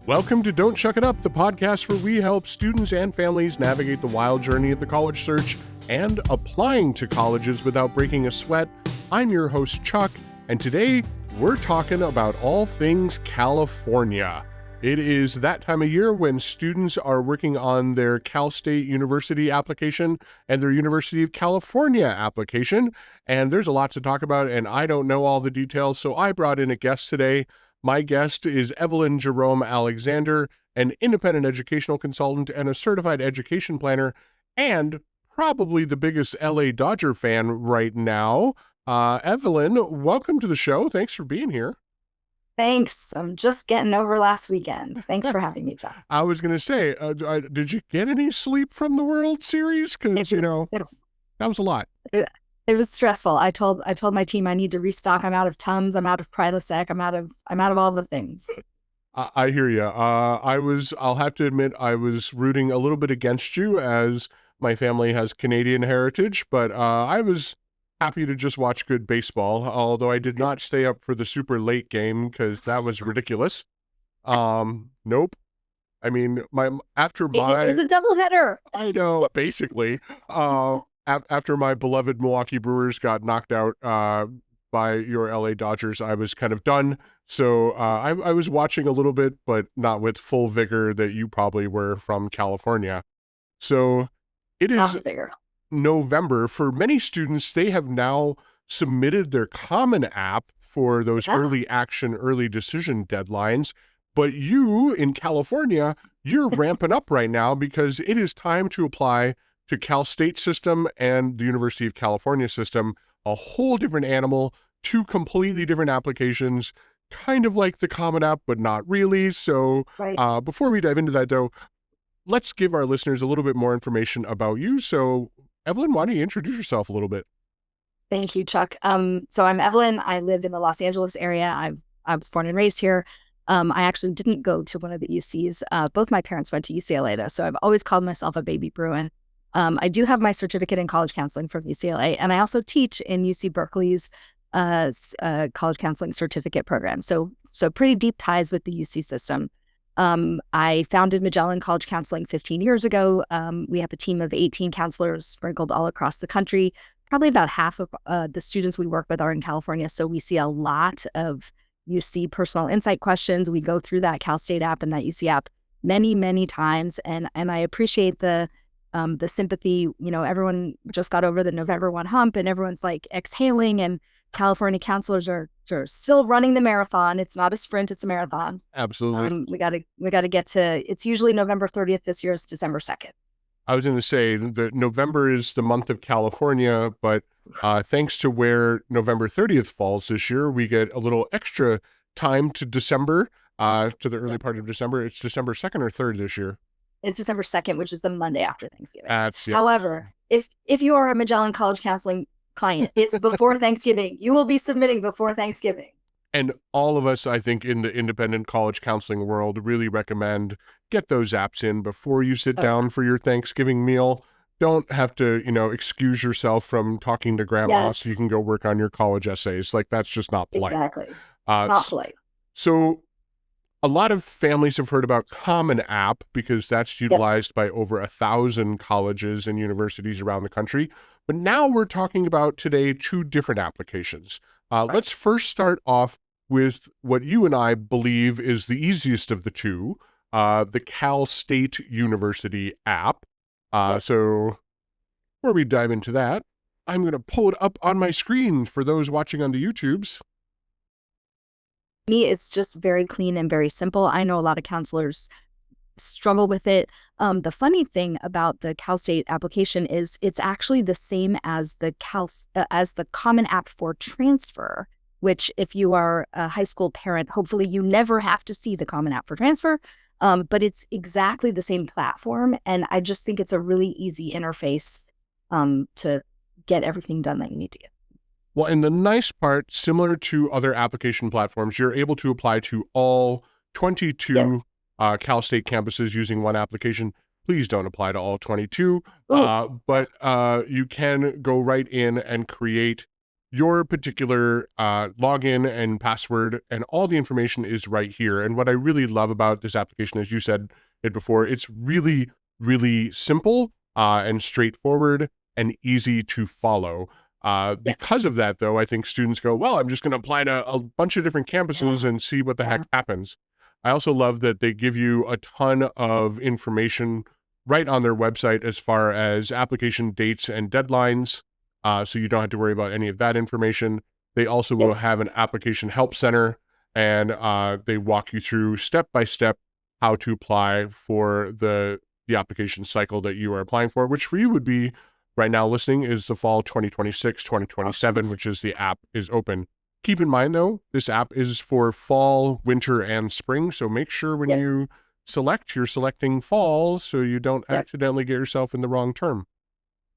Welcome to Don't Chuck It Up, the podcast where we help students and families navigate the wild journey of the college search and applying to colleges without breaking a sweat. I'm your host, Chuck, and today we're talking about all things California. It is that time of year when students are working on their Cal State University application and their University of California application, and there's a lot to talk about, and I don't know all the details, so I brought in a guest today. My guest is Evelyn Jerome Alexander, an independent educational consultant and a certified education planner, and probably the biggest LA Dodger fan right now. Evelyn, welcome to the show. Thanks for being here. Thanks. I'm just getting over last weekend. Thanks for having me, Chuck. I was going to say, did you get any sleep from the World Series? Because, that was a lot. It was stressful. I told my team I need to restock. I'm out of Tums. I'm out of Prilosec. I'm out of all the things. I hear you. I'll have to admit, I was rooting a little bit against you as my family has Canadian heritage, but I was happy to just watch good baseball, although I did not stay up for the super late game because that was ridiculous. Nope. I mean, it was a doubleheader. I know, basically. After my beloved Milwaukee Brewers got knocked out by your LA Dodgers, I was kind of done. So I was watching a little bit, but not with full vigor that you probably were from California. So it is November. For many students, they have now submitted their Common App for those early action, early decision deadlines. But you in California, you're ramping up right now because it is time to apply to Cal State system and the University of California system, a whole different animal, two completely different applications, kind of like the Common App, but not really. So before we dive into that, though, let's give our listeners a little bit more information about you. So Evelyn, why don't you introduce yourself a little bit? Thank you, Chuck. So I'm Evelyn. I live in the Los Angeles area. I was born and raised here. I actually didn't go to one of the UCs. Both my parents went to UCLA, though, so I've always called myself a baby Bruin. I do have my certificate in college counseling from UCLA, and I also teach in UC Berkeley's college counseling certificate program. So pretty deep ties with the UC system. I founded Magellan College Counseling 15 years ago. We have a team of 18 counselors sprinkled all across the country. Probably about half of the students we work with are in California, so we see a lot of UC personal insight questions. We go through that Cal State app and that UC app many, many times, and I appreciate the sympathy. Everyone just got over the November 1 hump and everyone's like exhaling, and California counselors are still running the marathon. It's not a sprint, it's a marathon. Absolutely. We gotta get to, it's usually November 30th. This year is December 2nd. I was going to say that November is the month of California, but thanks to where November 30th falls this year, we get a little extra time to December, to the early part of December. It's December 2nd or 3rd this year. It's December 2nd, which is the Monday after Thanksgiving. Yeah. However, if you are a Magellan College Counseling client, it's before Thanksgiving. You will be submitting before Thanksgiving. And all of us, I think, in the independent college counseling world really recommend get those apps in before you sit down for your Thanksgiving meal. Don't have to, excuse yourself from talking to grandma so you can go work on your college essays. Like, that's just not polite. Exactly. Not polite. So a lot of families have heard about Common App because that's utilized by over 1,000 colleges and universities around the country. But now we're talking about today two different applications. Let's first start off with what you and I believe is the easiest of the two, the Cal State University app. So before we dive into that, I'm going to pull it up on my screen for those watching on the YouTubes. Me, it's just very clean and very simple. I know a lot of counselors struggle with it. The funny thing about the Cal State application is it's actually the same as the Common App for transfer, which if you are a high school parent, hopefully you never have to see the Common App for transfer. But it's exactly the same platform, and I just think it's a really easy interface to get everything done that you need to get. Well, and the nice part, similar to other application platforms, you're able to apply to all 22 Cal State campuses using one application. Please don't apply to all 22, but you can go right in and create your particular login and password, and all the information is right here. And what I really love about this application, as you said it before, it's really, really simple and straightforward and easy to follow. Because of that, though, I think students go, well, I'm just going to apply to a bunch of different campuses and see what the heck happens. I also love that they give you a ton of information right on their website as far as application dates and deadlines, so you don't have to worry about any of that information. They also will have an application help center, and they walk you through step by step how to apply for the application cycle that you are applying for, which for you would be right now listening is the fall 2026, 2027, which is the app is open. Keep in mind, though, this app is for fall, winter, and spring. So make sure when you select, you're selecting fall so you don't accidentally get yourself in the wrong term.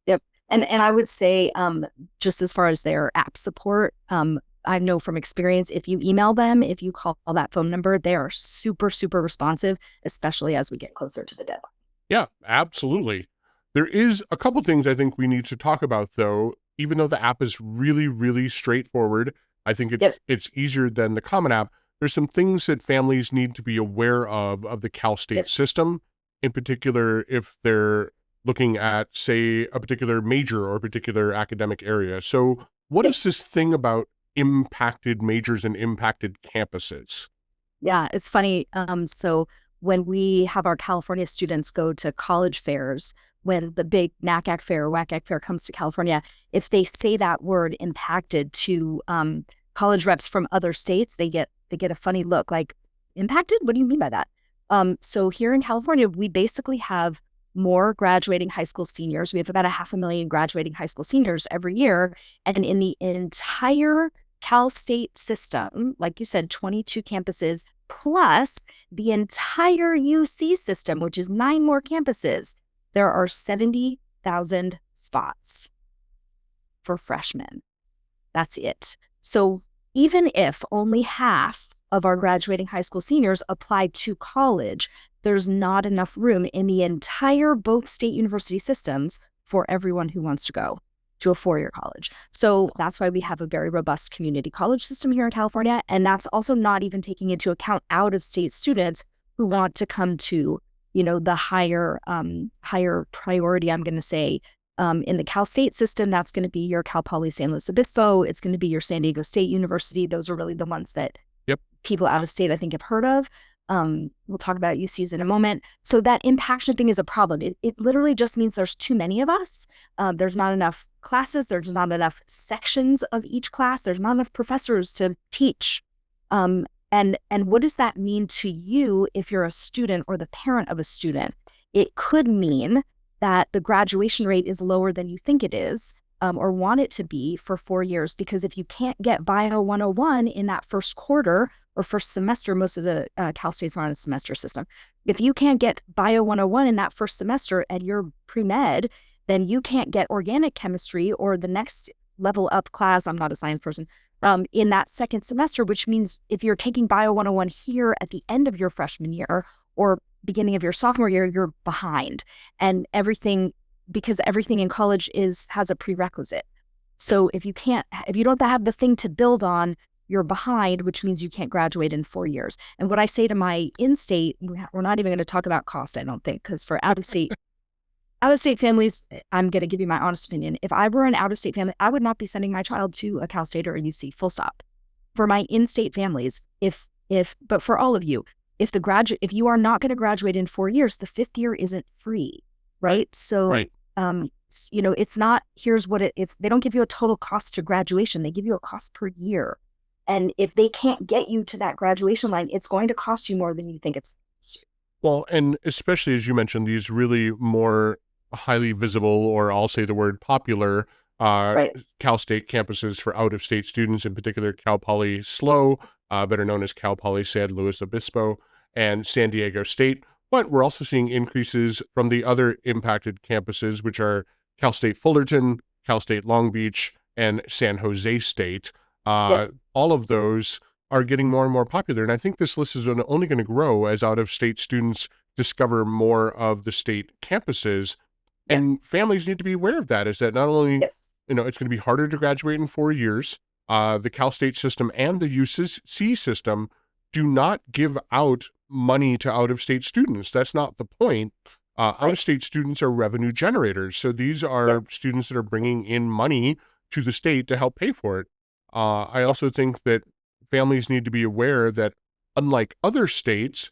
Yep. And I would say, just as far as their app support, I know from experience, if you email them, if you call that phone number, they are super, super responsive, especially as we get closer to the deadline. Yeah, absolutely. There is a couple things I think we need to talk about, though. Even though the app is really, really straightforward, I think it's easier than the Common App. There's some things that families need to be aware of the Cal State system, in particular if they're looking at, say, a particular major or a particular academic area. So what is this thing about impacted majors and impacted campuses? Yeah, it's funny. So when we have our California students go to college fairs, when the big NACAC fair or WACAC fair comes to California, if they say that word impacted to college reps from other states, they get a funny look like, impacted? What do you mean by that? So here in California, we basically have more graduating high school seniors. We have about 500,000 graduating high school seniors every year. And in the entire Cal State system, like you said, 22 campuses, plus the entire UC system, which is 9 more campuses, there are 70,000 spots for freshmen. That's it. So even if only half of our graduating high school seniors apply to college, there's not enough room in the entire both state university systems for everyone who wants to go to a 4-year college. So that's why we have a very robust community college system here in California. And that's also not even taking into account out-of-state students who want to come to, the higher priority, I'm going to say, in the Cal State system. That's going to be your Cal Poly San Luis Obispo. It's going to be your San Diego State University. Those are really the ones that people out of state, I think, have heard of. We'll talk about UCs in a moment. So that impaction thing is a problem. It literally just means there's too many of us. There's not enough classes. There's not enough sections of each class. There's not enough professors to teach. And what does that mean to you if you're a student or the parent of a student? It could mean that the graduation rate is lower than you think it is, or want it to be for 4 years, because if you can't get Bio 101 in that first quarter or first semester, most of the Cal States are on a semester system. If you can't get Bio 101 in that first semester and you're pre-med, then you can't get organic chemistry or the next level up class, I'm not a science person, in that second semester, which means if you're taking Bio 101 here at the end of your freshman year or beginning of your sophomore year, you're behind. And because everything in college has a prerequisite. So if you don't have the thing to build on, you're behind, which means you can't graduate in 4 years. And what I say to my in-state, we're not even going to talk about cost, I don't think, because for out-of-state families, I'm going to give you my honest opinion. If I were an out-of-state family, I would not be sending my child to a Cal State or a UC, full stop. For my in-state families, but for all of you, if you are not going to graduate in 4 years, the 5th year isn't free, right? So, it's not, here's what it's, they don't give you a total cost to graduation. They give you a cost per year. And if they can't get you to that graduation line, it's going to cost you more than you think it's. Well, and especially as you mentioned, these really more highly visible, or I'll say the word popular, Cal State campuses for out-of-state students, in particular Cal Poly SLO, better known as Cal Poly San Luis Obispo, and San Diego State. But we're also seeing increases from the other impacted campuses, which are Cal State Fullerton, Cal State Long Beach, and San Jose State. All of those are getting more and more popular. And I think this list is only going to grow as out-of-state students discover more of the state campuses. And families need to be aware of that, is that not only it's going to be harder to graduate in 4 years. The Cal State system and the UC system do not give out money to out-of-state students. That's not the point. Out-of-state students are revenue generators. So these are students that are bringing in money to the state to help pay for it. I also think that families need to be aware that unlike other states,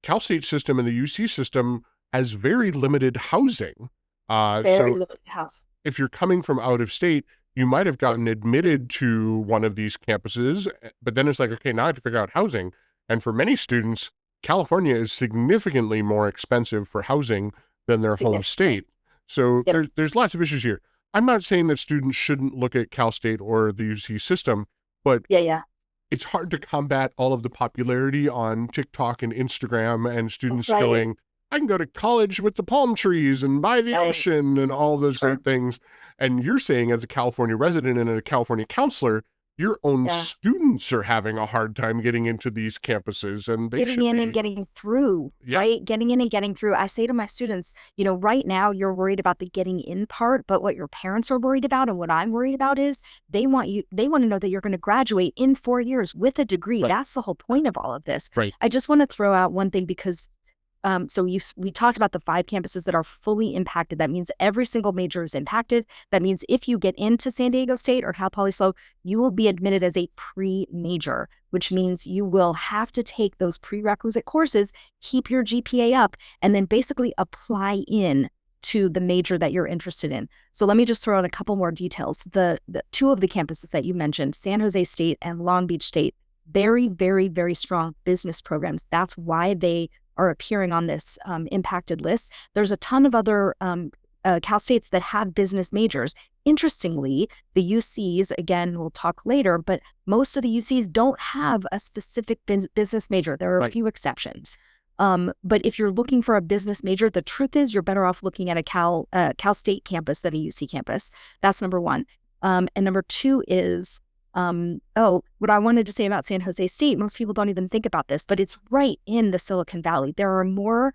Cal State system and the UC system has very limited housing. Very limited housing. If you're coming from out of state, you might have gotten admitted to one of these campuses, but then it's like, okay, now I have to figure out housing. And for many students, California is significantly more expensive for housing than their home state. So there's lots of issues here. I'm not saying that students shouldn't look at Cal State or the UC system, but it's hard to combat all of the popularity on TikTok and Instagram and students going, I can go to college with the palm trees and by the ocean and all those great things. And you're saying as a California resident and a California counselor, your own students are having a hard time getting into these campuses, and they getting in and getting through, right? Getting in and getting through. I say to my students, right now you're worried about the getting in part, but what your parents are worried about and what I'm worried about is they want to know that you're going to graduate in 4 years with a degree. That's the whole point of all of this. I just want to throw out one thing because we talked about the 5 campuses that are fully impacted. That means every single major is impacted. That means if you get into San Diego State or Cal Poly SLO, you will be admitted as a pre-major, which means you will have to take those prerequisite courses, keep your GPA up, and then basically apply in to the major that you're interested in. So let me just throw out a couple more details. The 2 of the campuses that you mentioned, San Jose State and Long Beach State, very, very, very strong business programs. That's why they are appearing on this impacted list. There's a ton of other Cal States that have business majors. Interestingly, the UCs, again, we'll talk later, but most of the UCs don't have a specific business major. There are a few exceptions. But if you're looking for a business major, the truth is you're better off looking at a Cal State campus than a UC campus. That's number one. And number 2 is, what I wanted to say about San Jose State, most people don't even think about this, but it's right in the Silicon Valley. There are more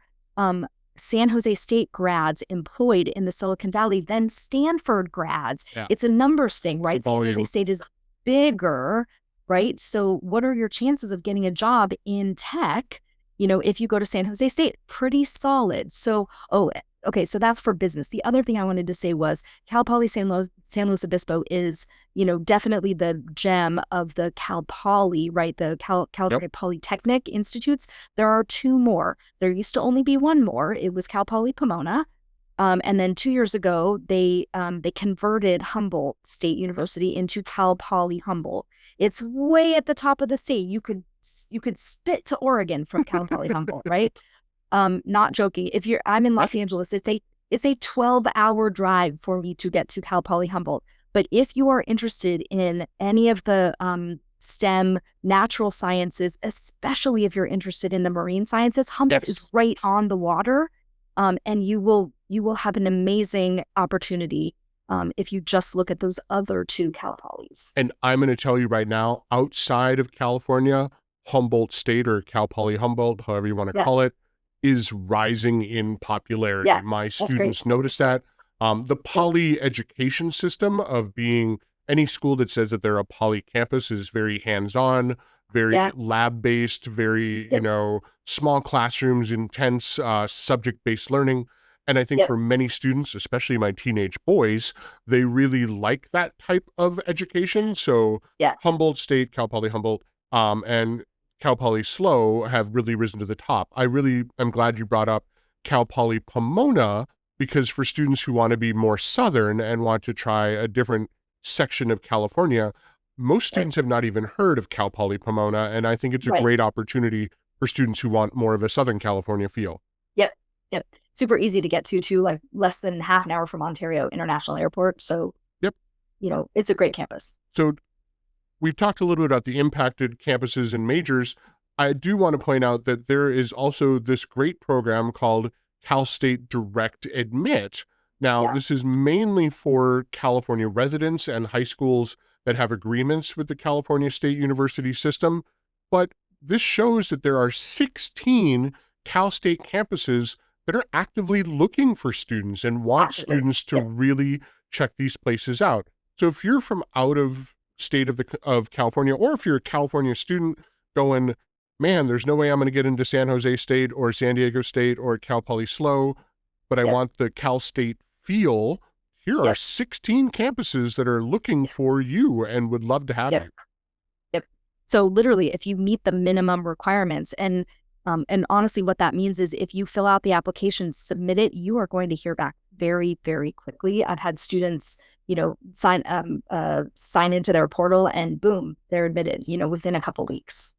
San Jose State grads employed in the Silicon Valley than Stanford grads. It's a numbers thing, right? San Jose State is bigger, right? So what are your chances of getting a job in tech, if you go to San Jose State? Pretty solid. So, okay, so that's for business. The other thing I wanted to say was Cal Poly San Luis Obispo is, definitely the gem of the Cal Poly, right? The California Polytechnic Institutes. There are 2 more. There used to only be 1 more. It was Cal Poly Pomona. And then 2 years ago, they converted Humboldt State University into Cal Poly Humboldt. It's way at the top of the state. You could spit to Oregon from Cal Poly Humboldt, right? Not joking. I'm in Los Angeles. It's a 12-hour drive for me to get to Cal Poly Humboldt. But if you are interested in any of the STEM natural sciences, especially if you're interested in the marine sciences, Humboldt is right on the water, and you will have an amazing opportunity if you just look at those other 2 Cal Polys. And I'm going to tell you right now, outside of California, Humboldt State or Cal Poly Humboldt, however you want to call it, is rising in popularity. My students notice that. The poly education system of being any school that says that they're a poly campus is very hands-on, very lab-based, very, small classrooms, intense subject-based learning. And I think for many students, especially my teenage boys, they really like that type of education. So Humboldt State, Cal Poly Humboldt, and Cal Poly SLO have really risen to the top. I really am glad you brought up Cal Poly Pomona, because for students who want to be more Southern and want to try a different section of California, most students have not even heard of Cal Poly Pomona, and I think it's a great opportunity for students who want more of a Southern California feel. Yep. Super easy to get to, too, like less than half an hour from Ontario International Airport. So, it's a great campus. So we've talked a little bit about the impacted campuses and majors. I do want to point out that there is also this great program called Cal State Direct Admit. Now, this is mainly for California residents and high schools that have agreements with the California State University system, but this shows that there are 16 Cal State campuses that are actively looking for students and want students to really check these places out. So if you're from out of state of California, or if you're a California student going, man, there's no way I'm going to get into San Jose State or San Diego State or Cal Poly SLO, but I Yep. want the Cal State feel. Here are Yep. 16 campuses that are looking for you and would love to have Yep. you. Yep. So literally, if you meet the minimum requirements, and honestly, what that means is if you fill out the application, submit it, you are going to hear back very, very quickly. I've had students, sign into their portal, and boom, they're admitted, within a couple weeks.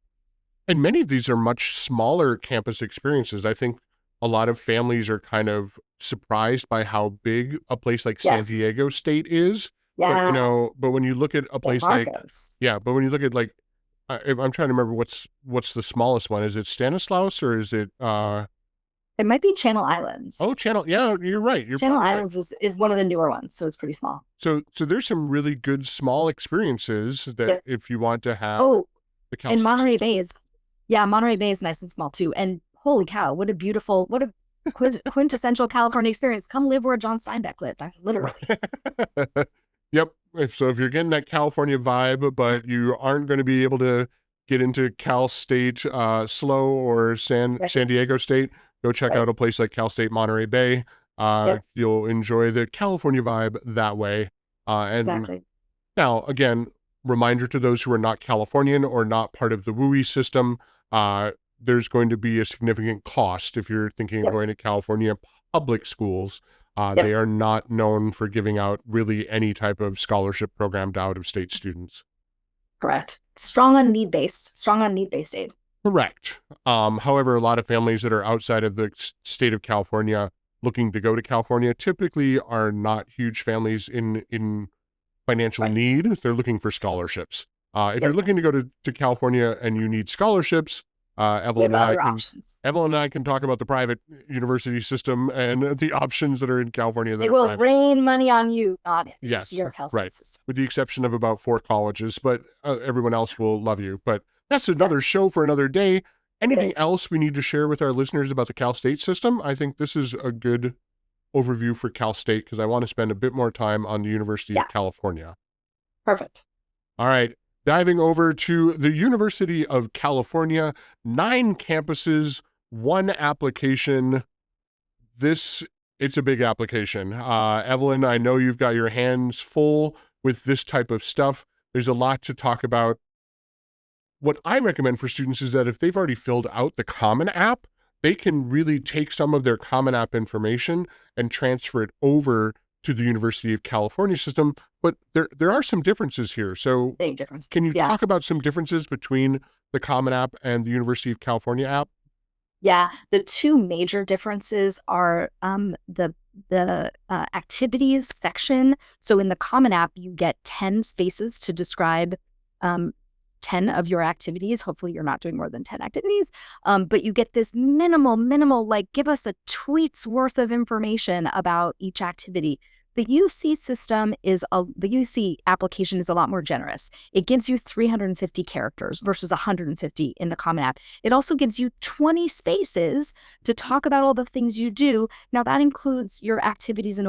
And many of these are much smaller campus experiences. I think a lot of families are kind of surprised by how big a place like San Yes. Diego State is. Yeah. But when you look at a place like, Marcos. but when you look at like, if I'm trying to remember what's the smallest one. Is it Stanislaus or is it? It might be Channel Islands. Oh, Yeah, you're right. Channel Islands is one of the newer ones, so it's pretty small. So there's some really good small experiences that if you want to have. Oh, the Cal and State Monterey system. Bay Monterey Bay is nice and small too. And holy cow, what a quintessential California experience. Come live where John Steinbeck lived, literally. Yep. So if you're getting that California vibe, but you aren't going to be able to get into Cal State SLO or San Diego State, go check out a place like Cal State Monterey Bay. You'll enjoy the California vibe that way. Exactly. Now, again, reminder to those who are not Californian or not part of the WUI system, there's going to be a significant cost if you're thinking of going to California public schools. They are not known for giving out really any type of scholarship program to out-of-state students. Correct. Strong on need-based aid. Correct. However, a lot of families that are outside of the state of California looking to go to California typically are not huge families in financial need. They're looking for scholarships. If you're looking to go to California and you need scholarships, Evelyn and I can talk about the private university system and the options that are in California. That it will rain money on you, not your Cal State system. With the exception of about 4 colleges, but everyone else will love you. But that's another show for another day. Anything else we need to share with our listeners about the Cal State system? I think this is a good overview for Cal State because I want to spend a bit more time on the University of California. Perfect. All right. Diving over to the University of California, 9 campuses, 1 application. It's a big application. Evelyn, I know you've got your hands full with this type of stuff. There's a lot to talk about. What I recommend for students is that if they've already filled out the Common App, they can really take some of their Common App information and transfer it over to the University of California system, but there are some differences here. So big differences. Can you talk about some differences between the Common App and the University of California app? Yeah, the 2 major differences are the activities section. So in the Common App, you get 10 spaces to describe 10 of your activities. Hopefully you're not doing more than 10 activities, but you get this minimal, like give us a tweet's worth of information about each activity. The UC system the UC application is a lot more generous. It gives you 350 characters versus 150 in the Common App. It also gives you 20 spaces to talk about all the things you do. Now that includes your activities and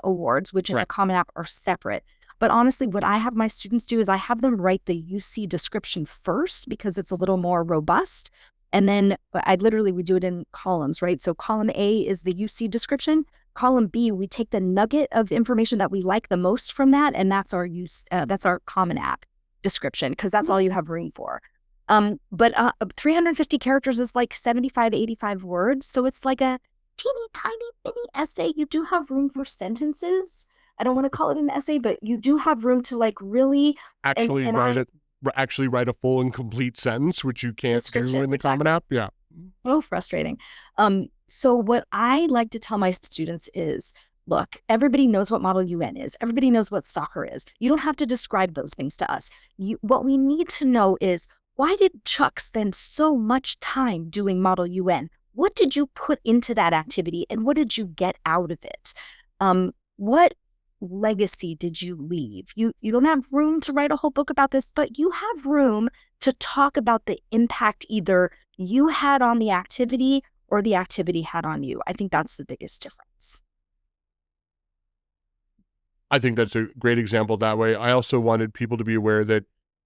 awards, which in the Common App are separate. But honestly, what I have my students do is I have them write the UC description first because it's a little more robust. And then we do it in columns, right? So column A is the UC description. Column B, we take the nugget of information that we like the most from that, and that's our Common App description because that's all you have room for. But 350 characters is like 75, 85 words, so it's like a teeny tiny mini essay. You do have room for sentences. I don't want to call it an essay, but you do have room to like really actually write a full and complete sentence, which you can't do in the Common App. Yeah. So frustrating. So what I like to tell my students is, look, everybody knows what Model UN is. Everybody knows what soccer is. You don't have to describe those things to us. What we need to know is, why did Chuck spend so much time doing Model UN? What did you put into that activity and what did you get out of it? What legacy did you leave? You don't have room to write a whole book about this, but you have room to talk about the impact either you had on the activity or the activity had on you. I think that's the biggest difference. I think that's a great example that way. I also wanted people to be aware that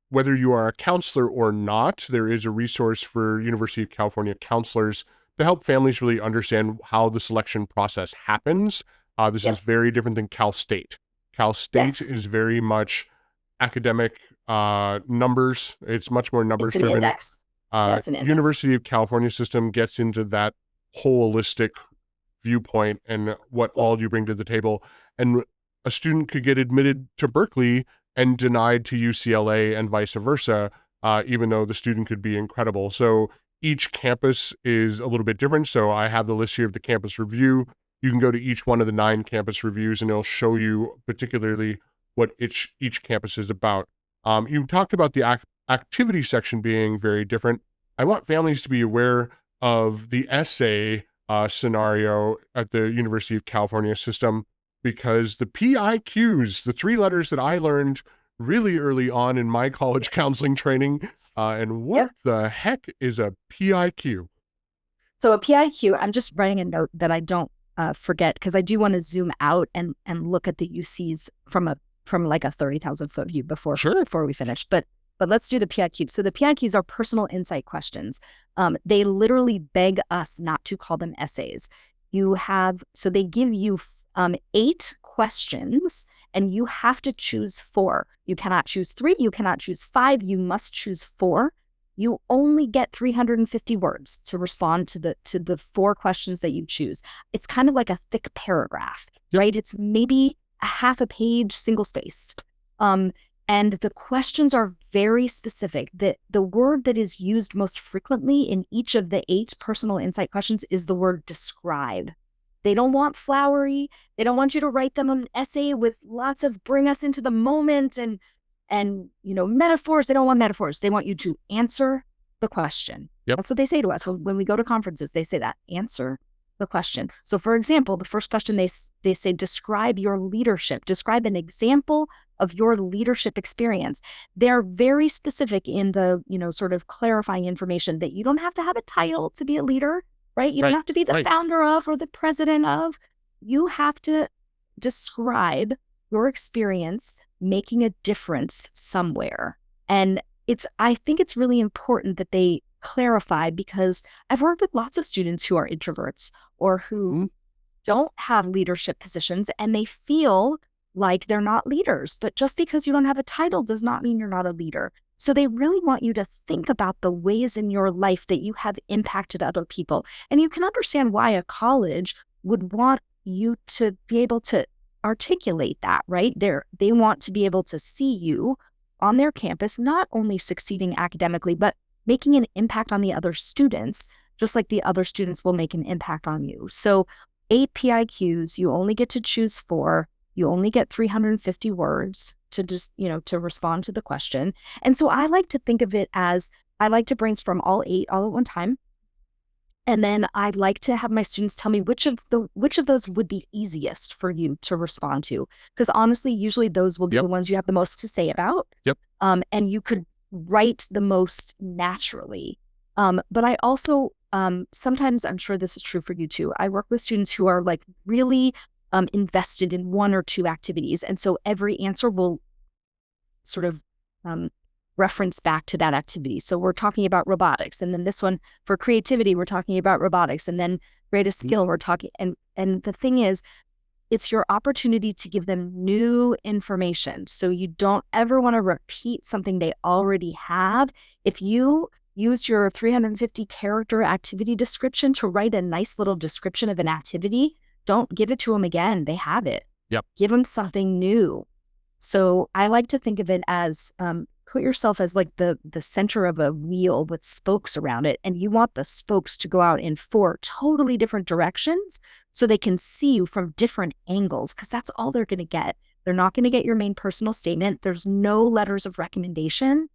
whether you are a counselor or not, there is a resource for University of California counselors to help families really understand how the selection process happens. This is very different than Cal State. Cal State is very much academic numbers. It's much more numbers driven. Index. That's an index. University of California system gets into that holistic viewpoint and what all you bring to the table. And a student could get admitted to Berkeley and denied to UCLA and vice versa, even though the student could be incredible. So each campus is a little bit different. So I have the list here of the campus review. You can go to each one of the 9 campus reviews and it'll show you particularly what each campus is about. You talked about the activity section being very different. I want families to be aware of the essay scenario at the University of California system, because the PIQs, the 3 letters that I learned really early on in my college counseling training, and what the heck is a PIQ? So a PIQ, I'm just writing a note that I don't forget, because I do want to zoom out and look at the UCs from like a 30,000 foot view before we finish. But let's do the PIQs. So the PIQs are personal insight questions. They literally beg us not to call them essays. So they give you 8 questions and you have to choose 4. You cannot choose 3, you cannot choose 5, you must choose 4. You only get 350 words to respond to the 4 questions that you choose. It's kind of like a thick paragraph, right? It's maybe a half a page, single spaced. And the questions are very specific. The word that is used most frequently in each of the 8 personal insight questions is the word describe. They don't want flowery. They don't want you to write them an essay with lots of bring us into the moment and metaphors. They don't want metaphors. They want you to answer the question. That's what they say to us when we go to conferences. They say that, answer the question. So for example, the first question they say, describe your leadership. Describe an example of your leadership experience. They're very specific in the, sort of clarifying information that you don't have to have a title to be a leader, right? You don't have to be the founder of or the president of. You have to describe your experience making a difference somewhere. And I think it's really important that they clarify, because I've worked with lots of students who are introverts or who don't have leadership positions and they feel like they're not leaders. But just because you don't have a title does not mean you're not a leader. So they really want you to think about the ways in your life that you have impacted other people. And you can understand why a college would want you to be able to articulate that, right? They want to be able to see you on their campus, not only succeeding academically, but making an impact on the other students, just like the other students will make an impact on you. So 8 PIQs, you only get to choose 4. You only get 350 words to just, to respond to the question. And so I like to think of it as, I like to brainstorm all 8 all at one time. And then I'd like to have my students tell me which of those would be easiest for you to respond to. Because honestly, usually those will be the ones you have the most to say about. And you could write the most naturally. But I also, sometimes, I'm sure this is true for you too, I work with students who are like really invested in 1 or 2 activities. And so every answer will sort of reference back to that activity. So we're talking about robotics. And then this one for creativity, we're talking about robotics. And then greatest skill, we're talking. And the thing is, it's your opportunity to give them new information. So you don't ever want to repeat something they already have. If you use your 350 character activity description to write a nice little description of an activity, don't give it to them again. They have it. Give them something new. So I like to think of it as put yourself as like the center of a wheel with spokes around it. And you want the spokes to go out in 4 totally different directions so they can see you from different angles, because that's all they're going to get. They're not going to get your main personal statement. There's no letters of recommendation.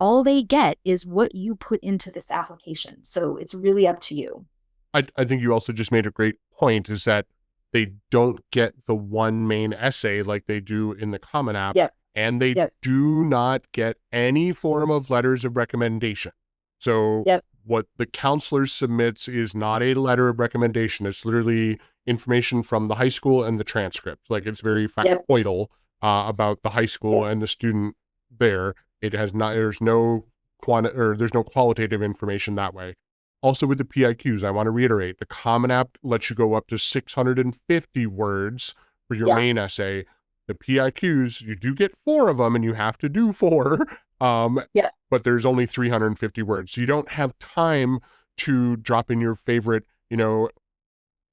All they get is what you put into this application. So it's really up to you. I think you also just made a great point, is that they don't get the one main essay like they do in the Common App. And they do not get any form of letters of recommendation. So what the counselor submits is not a letter of recommendation. It's literally information from the high school and the transcript. Like, it's very factoidal about the high school and the student there. It has not, there's no qualitative information that way. Also with the PIQs, I want to reiterate, the Common App lets you go up to 650 words for your main essay. The PIQs, you do get 4 of them and you have to do 4, but there's only 350 words. So you don't have time to drop in your favorite,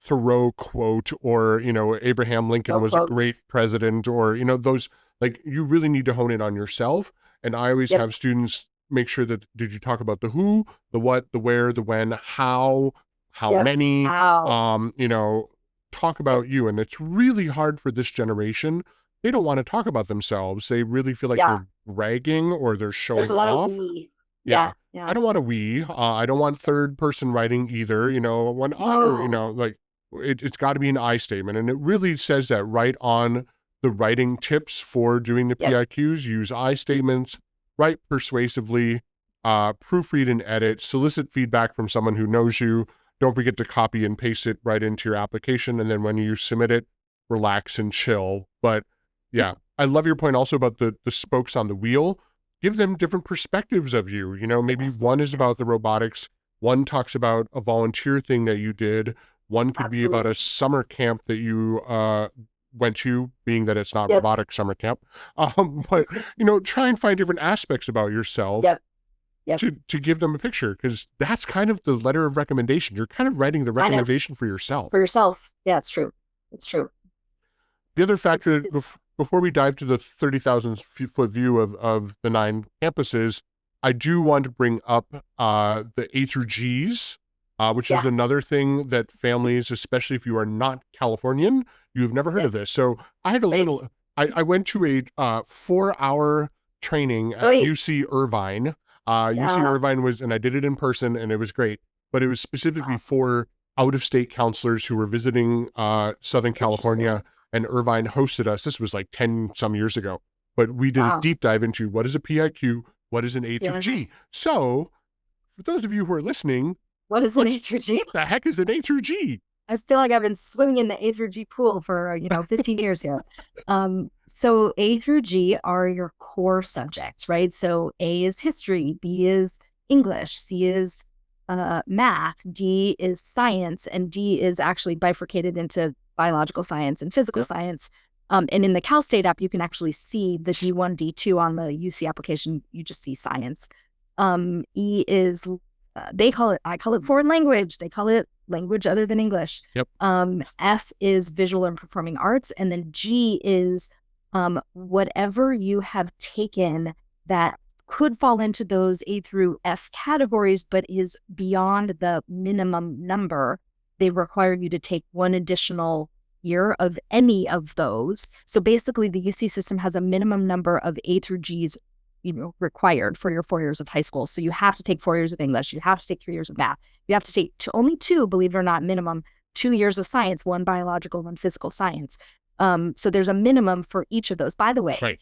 Thoreau quote, or, Abraham Lincoln was a great president, or, those, like, you really need to hone in on yourself. And I always have students make sure that, did you talk about the who, the what, the where, the when, how many, talk about you. And it's really hard for this generation. They don't want to talk about themselves. They really feel like they're bragging or they're showing off. There's a lot of we. Yeah. I don't want a we. I don't want third person writing either. It's got to be an I statement. And it really says that right on the writing tips for doing the PIQs. Use I statements, write persuasively, proofread and edit, solicit feedback from someone who knows you. Don't forget to copy and paste it right into your application. And then when you submit it, relax and chill. But yeah, I love your point also about the spokes on the wheel. Give them different perspectives of you. Maybe one is about the robotics. One talks about a volunteer thing that you did. One could be about a summer camp that you went to, being that it's not robotic summer camp. But, try and find different aspects about yourself to give them a picture, because that's kind of the letter of recommendation. You're kind of writing the recommendation for yourself. For yourself. Yeah, it's true. It's true. The other factor, before we dive to the 30,000-foot view of the 9 campuses, I do want to bring up the A through Gs, which is another thing that families, especially if you are not Californian, you've never heard of this. So I had I went to a 4-hour training at UC Irvine. UC Irvine was, and I did it in person and it was great, but it was specifically for out-of-state counselors who were visiting Southern California, and Irvine hosted us. This was like 10 some years ago, but we did a deep dive into what is a PIQ, what is an A through G. So for those of you who are listening, what is an A through G? What the heck is an A through G? I feel like I've been swimming in the A through G pool for, 15 years here. So A through G are your core subjects, right? So A is history, B is English, C is math, D is science, and D is actually bifurcated into biological science and physical science. And in the Cal State app, you can actually see the D1, D2 on the UC application. You just see science. E is, I call it foreign language. They call it language other than English. F is visual and performing arts. And then G is whatever you have taken that could fall into those A through F categories, but is beyond the minimum number. They require you to take one additional year of any of those. So basically the UC system has a minimum number of A through Gs required for your 4 years of high school. So you have to take 4 years of English. You have to take 3 years of math. You have to take only 2, believe it or not, minimum 2 years of science, 1 biological, 1 physical science. So there's a minimum for each of those. By the way,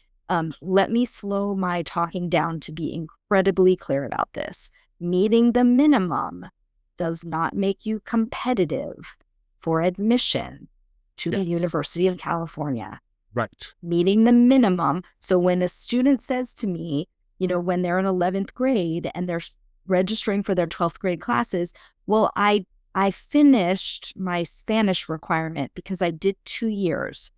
let me slow my talking down to be incredibly clear about this. Meeting the minimum does not make you competitive for admission to the University of California. Right. Meeting the minimum. So when a student says to me, when they're in 11th grade and they're registering for their 12th grade classes, well, I finished my Spanish requirement because I did 2 years.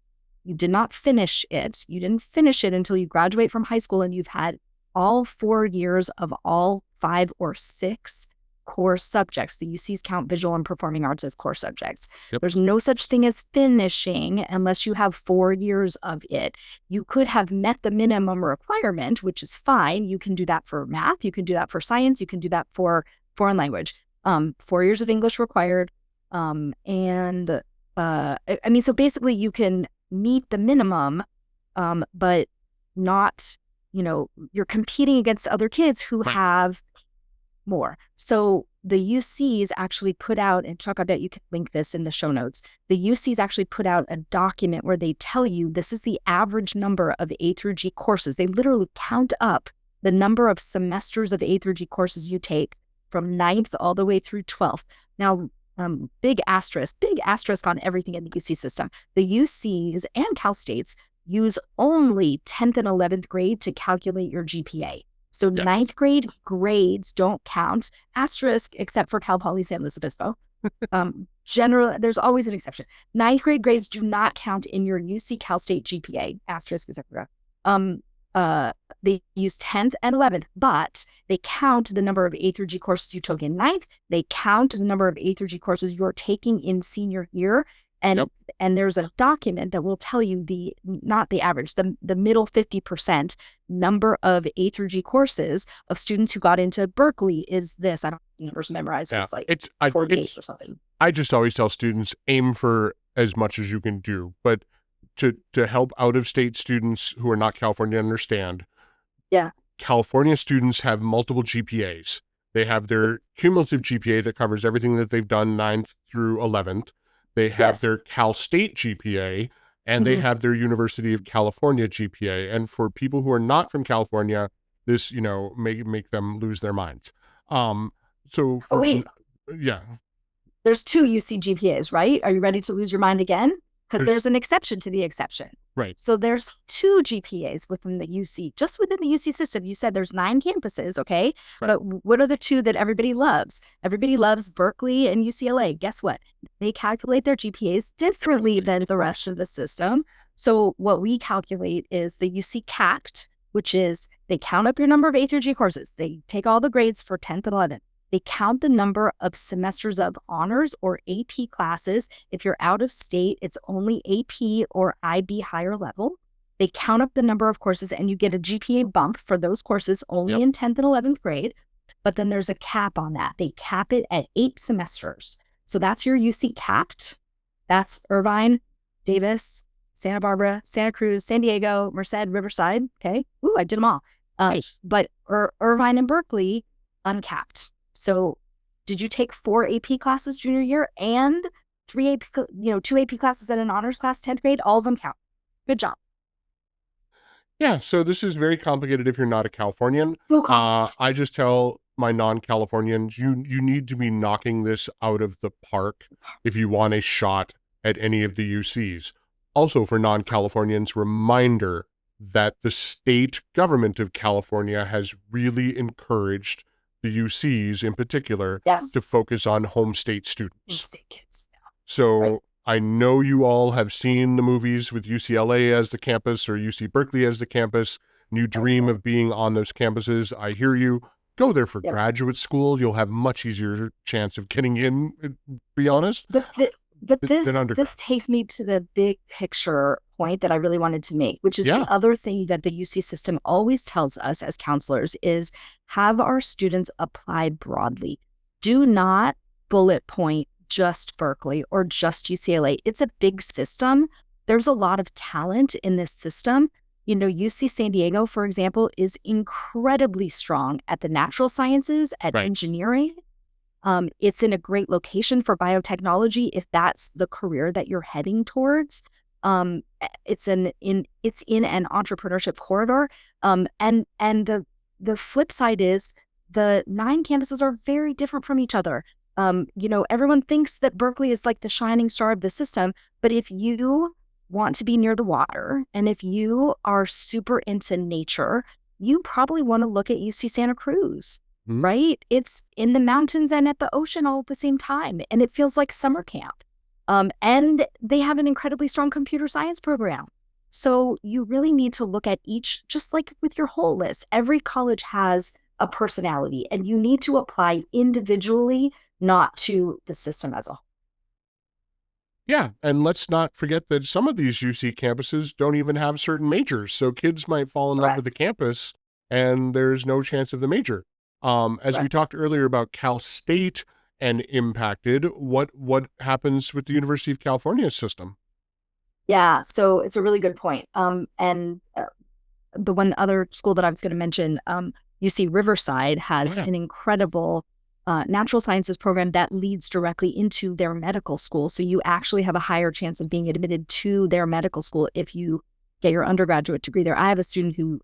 You did not finish it. You didn't finish it until you graduate from high school and you've had all 4 years of all 5 or 6 core subjects. The UCs count visual and performing arts as core subjects. There's no such thing as finishing unless you have 4 years of it. You could have met the minimum requirement, which is fine. You can do that for math. You can do that for science. You can do that for foreign language. 4 years of English required. So basically you can meet the minimum, but not, you're competing against other kids who have more. So the UCs actually put out, and Chuck, I bet you can link this in the show notes. The UCs actually put out a document where they tell you this is the average number of A through G courses. They literally count up the number of semesters of A through G courses you take from ninth all the way through 12th. Now, big asterisk on everything in the UC system. The UCs and Cal States use only 10th and 11th grade to calculate your GPA. So ninth grade grades don't count, asterisk, except for Cal Poly San Luis Obispo. There's always an exception. Ninth grade grades do not count in your UC Cal State GPA, asterisk, etc. They use 10th and 11th, but they count the number of A through G courses you took in ninth. They count the number of A through G courses you're taking in senior year. And there's a document that will tell you not the average, the middle 50% number of A through G courses of students who got into Berkeley is this. I don't numbers memorized. Yeah. It's like 48 or something. I just always tell students, aim for as much as you can do. But to help out-of-state students who are not California understand, California students have multiple GPAs. They have their cumulative GPA that covers everything that they've done 9th through 11th. They have their Cal State GPA, and they have their University of California GPA. And for people who are not from California, this, make them lose their minds. There's 2 UC GPAs, right? Are you ready to lose your mind again? Because there's an exception to the exception. Right. So there's 2 GPAs within the UC, just within the UC system. You said there's 9 campuses, okay? Right. But what are the 2 that everybody loves? Everybody loves Berkeley and UCLA. Guess what? They calculate their GPAs differently than the rest of the system. So what we calculate is the UC capped, which is they count up your number of A through G courses. They take all the grades for 10th and 11th. They count the number of semesters of honors or AP classes. If you're out of state, it's only AP or IB higher level. They count up the number of courses and you get a GPA bump for those courses only in 10th and 11th grade. But then there's a cap on that. They cap it at 8 semesters. So that's your UC capped. That's Irvine, Davis, Santa Barbara, Santa Cruz, San Diego, Merced, Riverside. Okay. Ooh, I did them all. Nice. But Irvine and Berkeley, uncapped. So did you take 4 AP classes junior year and 2 AP classes and an honors class 10th grade? All of them count. Good job. Yeah, so this is very complicated if you're not a Californian. I just tell my non-Californians, you need to be knocking this out of the park if you want a shot at any of the UCs. Also, for non-Californians, reminder that the state government of California has really encouraged the UCs in particular to focus on home state students. State kids. So I know you all have seen the movies with UCLA as the campus or UC Berkeley as the campus, and you dream of being on those campuses. I hear you. Go there for graduate school. You'll have much easier chance of getting in, to be honest. But this takes me to the big picture point that I really wanted to make, which is the other thing that the UC system always tells us as counselors is have our students apply broadly. Do not bullet point just Berkeley or just UCLA. It's a big system. There's a lot of talent in this system. UC San Diego, for example, is incredibly strong at the natural sciences, at engineering. It's in a great location for biotechnology if that's the career that you're heading towards. It's in an entrepreneurship corridor. And the flip side is the 9 campuses are very different from each other. Everyone thinks that Berkeley is like the shining star of the system, but if you want to be near the water and if you are super into nature, you probably want to look at UC Santa Cruz. Right? It's in the mountains and at the ocean all at the same time. And it feels like summer camp. And they have an incredibly strong computer science program. So you really need to look at each, just like with your whole list. Every college has a personality and you need to apply individually, not to the system as a whole. Yeah, and let's not forget that some of these UC campuses don't even have certain majors. So kids might fall in love with the campus and there's no chance of the major. As we talked earlier about Cal State and impacted, what happens with the University of California system? Yeah, so it's a really good point. And the one other school that I was going to mention, UC Riverside has an incredible natural sciences program that leads directly into their medical school. So you actually have a higher chance of being admitted to their medical school if you get your undergraduate degree there. I have a student who,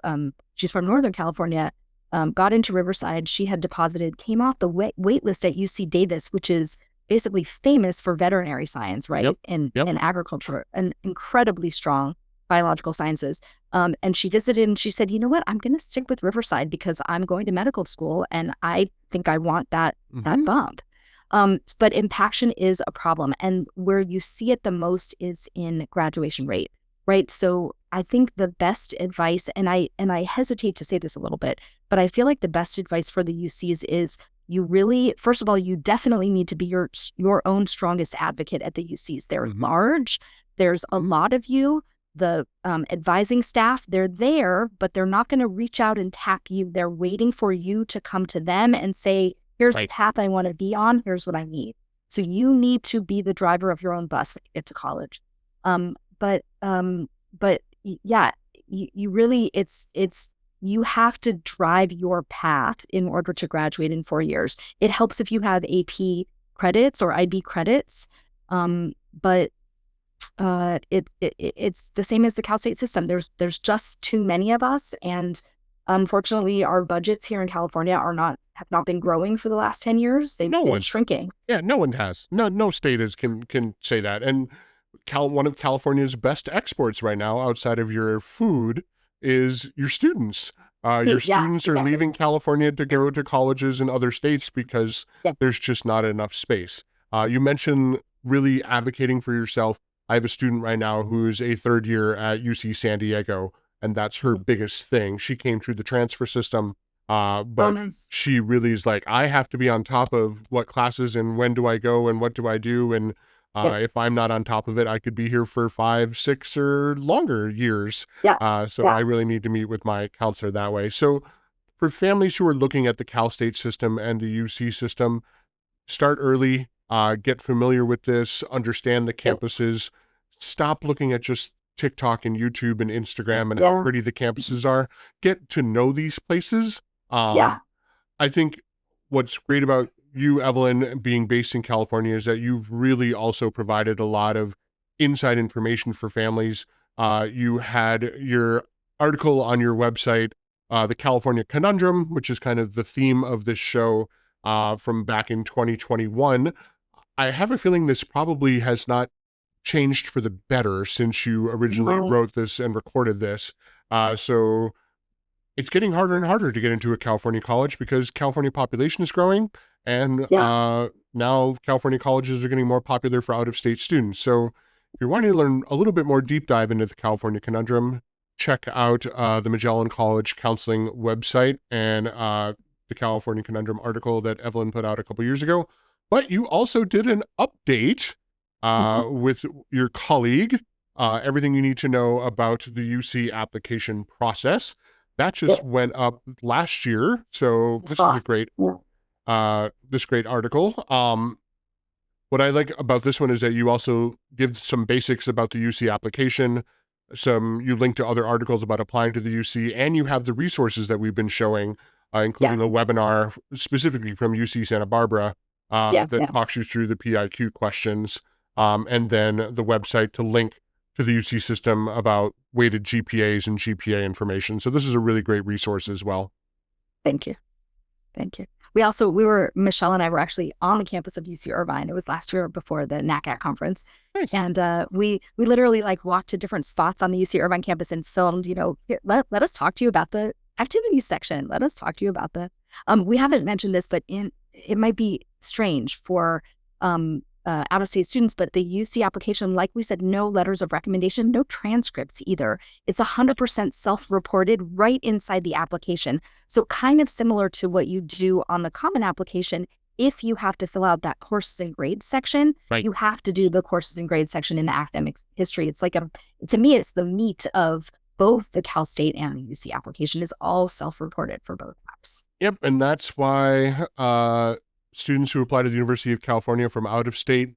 she's from Northern California, got into Riverside. She had deposited, came off the wait list at UC Davis, which is basically famous for veterinary science, right? Yep. And Yep. agriculture, and incredibly strong biological sciences. And she visited and she said, you know what, I'm going to stick with Riverside because I'm going to medical school and I think I want that bump. But impaction is a problem. And where you see it the most is in graduation rate, right? So I think the best advice, and I hesitate to say this a little bit, but I feel like the best advice for the UCs is you really, first of all, you definitely need to be your own strongest advocate at the UCs. They're large. There's a lot of you. The advising staff, they're there, but they're not going to reach out and tap you. They're waiting for you to come to them and say, here's the path I want to be on. Here's what I need. So you need to be the driver of your own bus when you get to college. But yeah, you really, you have to drive your path in order to graduate in 4 years. It helps if you have AP credits or IB credits, but it's the same as the Cal State system. There's just too many of us, and unfortunately, our budgets here in California have not been growing for the last 10 years. They've been shrinking. Yeah, no one has. No state can say that. And one of California's best exports right now, outside of your food, is your students. Your students are leaving California to go to colleges in other states because there's just not enough space. You mentioned really advocating for yourself. I have a student right now who's a third year at UC San Diego, and that's her biggest thing. She came through the transfer system, but she really is like, I have to be on top of what classes and when do I go and what do I do, and if I'm not on top of it, I could be here for 5, 6, or longer years. So I really need to meet with my counselor that way. So for families who are looking at the Cal State system and the UC system, start early, get familiar with this, understand the campuses, stop looking at just TikTok and YouTube and Instagram and how pretty the campuses are. Get to know these places. I think what's great about you, Evelyn, being based in California is that you've really also provided a lot of inside information for families. You had your article on your website, the California Conundrum, which is kind of the theme of this show from back in 2021. I have a feeling this probably has not changed for the better since you originally wrote this and recorded this. So it's getting harder and harder to get into a California college because California population is growing, and now California colleges are getting more popular for out-of-state students. So if you're wanting to learn a little bit more deep dive into the California Conundrum, check out the Magellan College Counseling website and the California Conundrum article that Evelyn put out a couple years ago. But you also did an update with your colleague, everything you need to know about the UC application process. That just went up last year. So this is a great, this great article. What I like about this one is that you also give some basics about the UC application. You link to other articles about applying to the UC, and you have the resources that we've been showing, including a webinar specifically from UC Santa Barbara that talks you through the PIQ questions, and then the website to link to the UC system about weighted GPAs and GPA information. So this is a really great resource as well. Thank you. Thank you. Michelle and I were actually on the campus of UC Irvine. It was last year before the NACAT conference. Nice. And we literally walked to different spots on the UC Irvine campus and filmed, let us talk to you about the activities section. Let us talk to you about the, we haven't mentioned this, but it might be strange for out-of-state students, but the UC application, like we said, no letters of recommendation, no transcripts either. It's 100% self-reported right inside the application. So kind of similar to what you do on the common application. If you have to fill out that courses and grades section, you have to do the courses and grades section in the academic history. It's like to me, it's the meat of both the Cal State and the UC application is all self-reported for both apps. Yep, and that's why students who apply to the University of California from out of state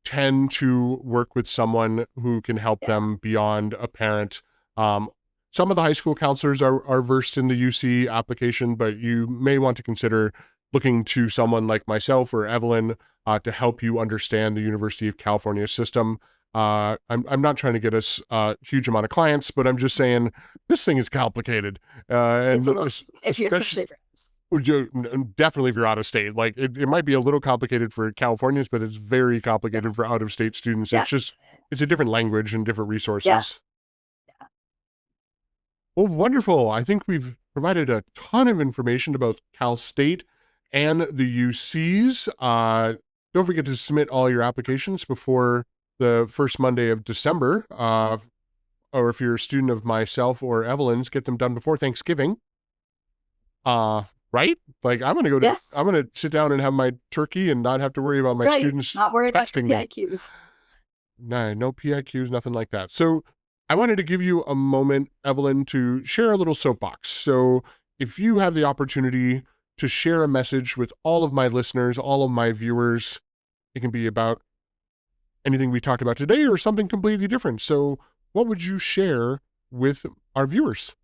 tend to work with someone who can help them beyond a parent. Some of the high school counselors are versed in the UC application, but you may want to consider looking to someone like myself or Evelyn to help you understand the University of California system. I'm not trying to get us a huge amount of clients, but I'm just saying this thing is complicated. And if you're especially definitely if you're out of state, like it might be a little complicated for Californians, but it's very complicated for out of state students. Yeah. It's a different language and different resources. Yeah. Well, wonderful. I think we've provided a ton of information about Cal State and the UCs. Don't forget to submit all your applications before the first Monday of December. Or if you're a student of myself or Evelyn's, get them done before Thanksgiving. Right? Like I'm gonna sit down and have my turkey and not have to worry about my students not worried texting about PIQs. No PIQs, nothing like that. So I wanted to give you a moment, Evelyn, to share a little soapbox. So if you have the opportunity to share a message with all of my listeners, all of my viewers, it can be about anything we talked about today or something completely different. So what would you share with our viewers?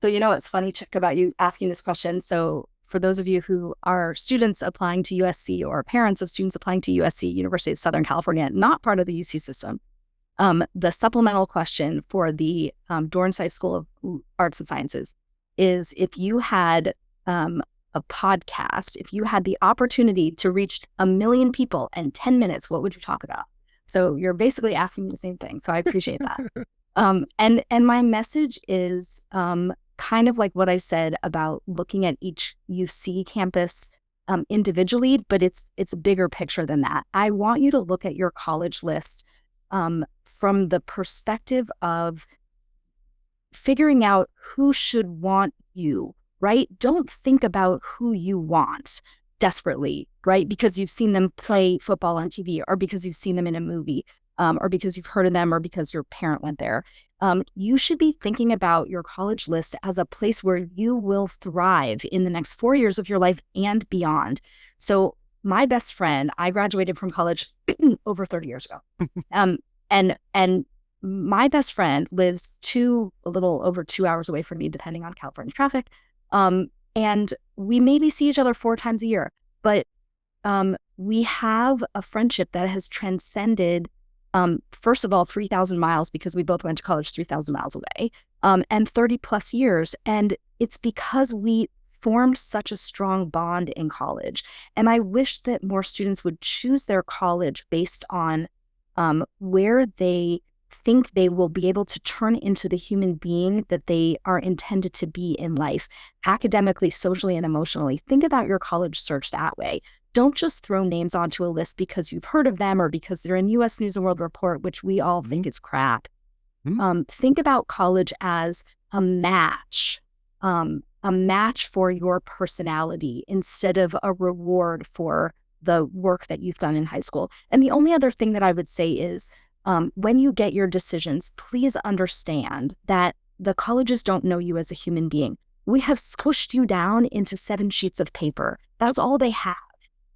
So, it's funny, Chuck, about you asking this question. So for those of you who are students applying to USC or parents of students applying to USC, University of Southern California, not part of the UC system, the supplemental question for the Dornsife School of Arts and Sciences is if you had a podcast, if you had the opportunity to reach 1 million people in 10 minutes, what would you talk about? So you're basically asking me the same thing. So I appreciate that. And my message is kind of like what I said about looking at each UC campus individually, but it's a bigger picture than that. I want you to look at your college list from the perspective of figuring out who should want you, right? Don't think about who you want desperately, right? Because you've seen them play football on TV, or because you've seen them in a movie, or because you've heard of them, or because your parent went there. You should be thinking about your college list as a place where you will thrive in the next 4 years of your life and beyond. So my best friend, I graduated from college over 30 years ago. And my best friend lives a little over 2 hours away from me, depending on California traffic. And we maybe see each other 4 times a year, but we have a friendship that has transcended, first of all, 3,000 miles, because we both went to college 3,000 miles away, and 30 plus years. And it's because we formed such a strong bond in college. And I wish that more students would choose their college based on where they think they will be able to turn into the human being that they are intended to be in life, academically, socially, and emotionally. Think about your college search that way. Don't just throw names onto a list because you've heard of them or because they're in US News and World Report, which we all think is crap. Think about college as a match for your personality instead of a reward for the work that you've done in high school. And the only other thing that I would say is, when you get your decisions, please understand that the colleges don't know you as a human being. We have squished you down into 7 sheets of paper. That's all they have,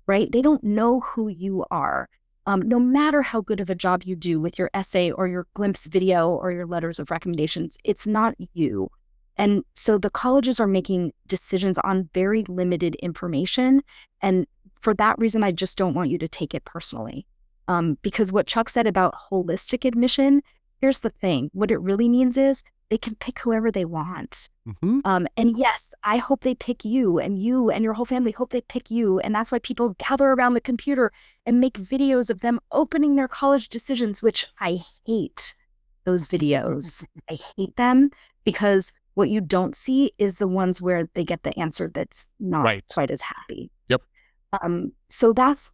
right? They don't know who you are. No matter how good of a job you do with your essay or your glimpse video or your letters of recommendations, it's not you. And so the colleges are making decisions on very limited information. And for that reason, I just don't want you to take it personally. Because what Chuck said about holistic admission, here's the thing. What it really means is they can pick whoever they want. And yes, I hope they pick you and your whole family hope they pick you. And that's why people gather around the computer and make videos of them opening their college decisions, which I hate those videos. I hate them because what you don't see is the ones where they get the answer that's not quite as happy. Yep. So that's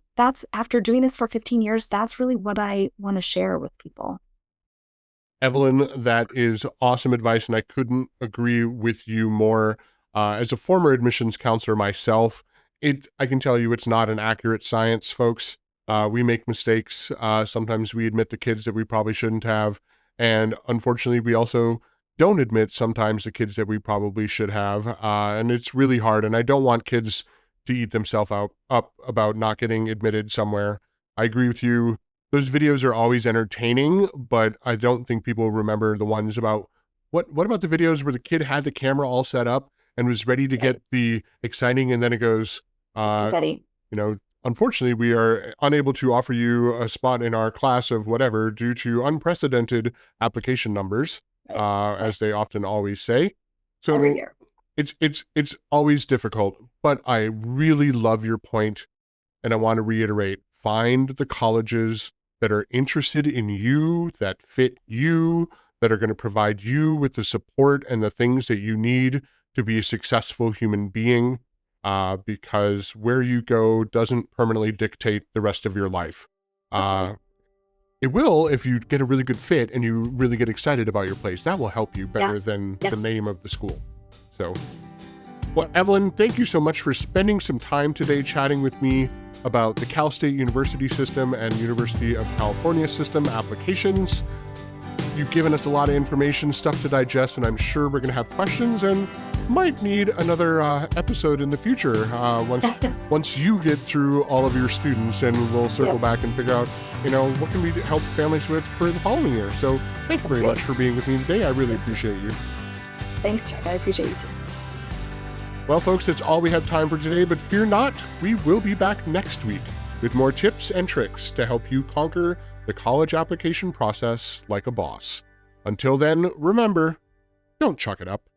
after doing this for 15 years, that's really what I want to share with people. Evelyn, that is awesome advice, and I couldn't agree with you more. As a former admissions counselor myself, I can tell you it's not an accurate science, folks. We make mistakes. Sometimes we admit the kids that we probably shouldn't have, and unfortunately, we also don't admit sometimes the kids that we probably should have, and it's really hard, and I don't want kids to eat themselves up about not getting admitted somewhere. I agree with you. Those videos are always entertaining, but I don't think people remember the ones about what about the videos where the kid had the camera all set up and was ready to get the exciting, and then it goes, unfortunately, we are unable to offer you a spot in our class of whatever due to unprecedented application numbers, as they often always say. So Every year. It's always difficult, but I really love your point, and I want to reiterate, find the colleges that are interested in you, that fit you, that are going to provide you with the support and the things that you need to be a successful human being, because where you go doesn't permanently dictate the rest of your life. It will if you get a really good fit and you really get excited about your place. That will help you better than the name of the school. So, well, Evelyn, thank you so much for spending some time today chatting with me about the Cal State University system and University of California system applications. You've given us a lot of information, stuff to digest, and I'm sure we're going to have questions and might need another episode in the future once you get through all of your students, and we'll circle back and figure out, what can we help families with for the following year. So thank you very much for being with me today. I really appreciate you. Thanks, Chuck. I appreciate you too. Well, folks, that's all we have time for today, but fear not, we will be back next week with more tips and tricks to help you conquer the college application process like a boss. Until then, remember, don't chuck it up.